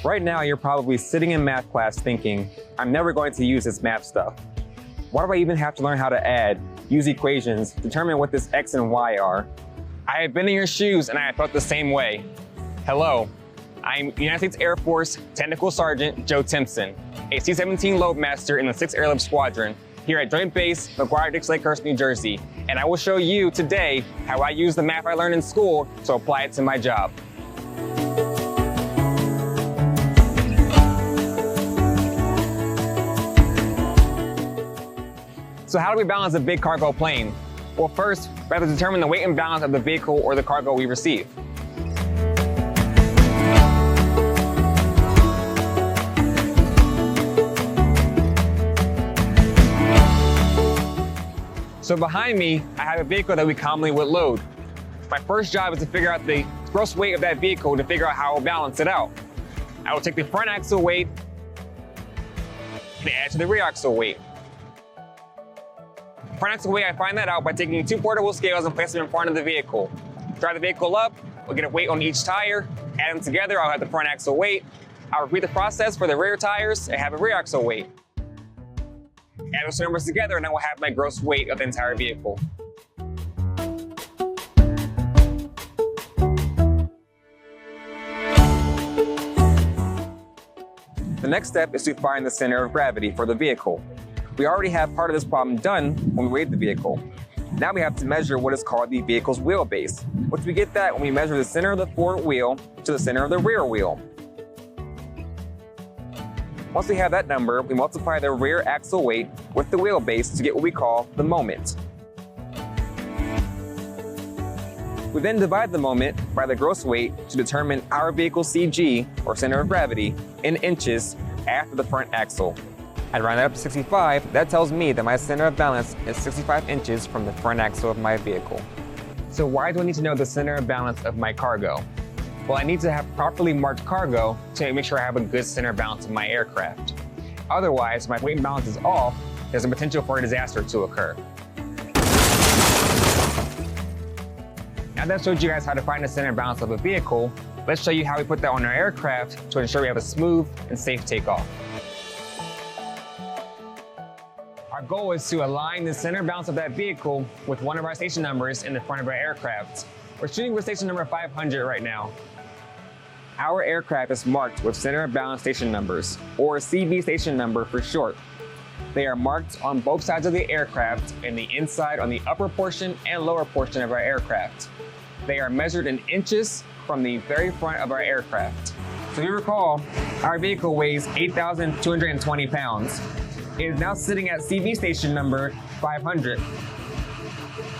Right now, you're probably sitting in math class thinking, I'm never going to use this math stuff. Why do I even have to learn how to add, use equations, determine what this X and Y are? I have been in your shoes and I have felt the same way. Hello, I'm United States Air Force Technical Sergeant Joe Timpson, a C-17 Loadmaster in the 6th Airlift Squadron here at Joint Base McGuire-Dix Lakehurst, New Jersey. And I will show you today how I use the math I learned in school to apply it to my job. So how do we balance a big cargo plane? Well, first, we have to determine the weight and balance of the vehicle or the cargo we receive. So behind me, I have a vehicle that we commonly would load. My first job is to figure out the gross weight of that vehicle to figure out how I'll balance it out. I will take the front axle weight and add to the rear axle weight. Front axle weight, I find that out by taking 2 portable scales and place them in front of the vehicle. Drive the vehicle up, we'll get a weight on each tire, add them together, I'll have the front axle weight. I'll repeat the process for the rear tires and have a rear axle weight. Add those numbers together and I will have my gross weight of the entire vehicle. The next step is to find the center of gravity for the vehicle. We already have part of this problem done when we weighed the vehicle. Now we have to measure what is called the vehicle's wheelbase, which we get that when we measure the center of the forward wheel to the center of the rear wheel. Once we have that number, we multiply the rear axle weight with the wheelbase to get what we call the moment. We then divide the moment by the gross weight to determine our vehicle's CG, or center of gravity, in inches after the front axle. I round that up to 65, that tells me that my center of balance is 65 inches from the front axle of my vehicle. So why do I need to know the center of balance of my cargo? Well, I need to have properly marked cargo to make sure I have a good center of balance of my aircraft. Otherwise, if my weight and balance is off, there's a potential for a disaster to occur. Now that I've showed you guys how to find the center of balance of a vehicle, let's show you how we put that on our aircraft to ensure we have a smooth and safe takeoff. Our goal is to align the center balance of that vehicle with one of our station numbers in the front of our aircraft. We're shooting for station number 500 right now. Our aircraft is marked with center of balance station numbers, or CB station number for short. They are marked on both sides of the aircraft and the inside on the upper portion and lower portion of our aircraft. They are measured in inches from the very front of our aircraft. So if you recall, our vehicle weighs 8,220 pounds. It is now sitting at CB station number 500.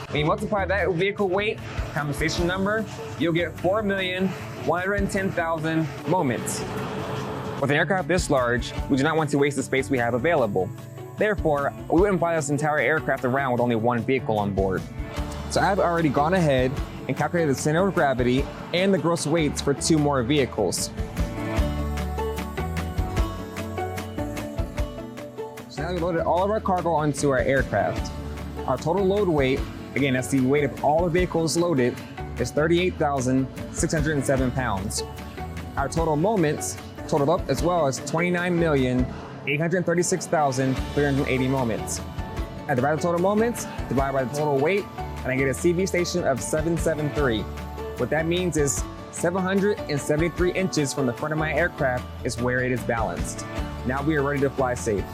When you multiply that vehicle weight times the station number, you'll get 4,110,000 moments. With an aircraft this large, we do not want to waste the space we have available. Therefore, we wouldn't fly this entire aircraft around with only one vehicle on board. So I've already gone ahead and calculated the center of gravity and the gross weights for 2 more vehicles. So now we loaded all of our cargo onto our aircraft. Our total load weight, again, that's the weight of all the vehicles loaded, is 38,607 pounds. Our total moments totaled up as well as 29,836,380 moments. I divide the total moments, divide by the total weight, and I get a CV station of 773. What that means is 773 inches from the front of my aircraft is where it is balanced. Now we are ready to fly safe.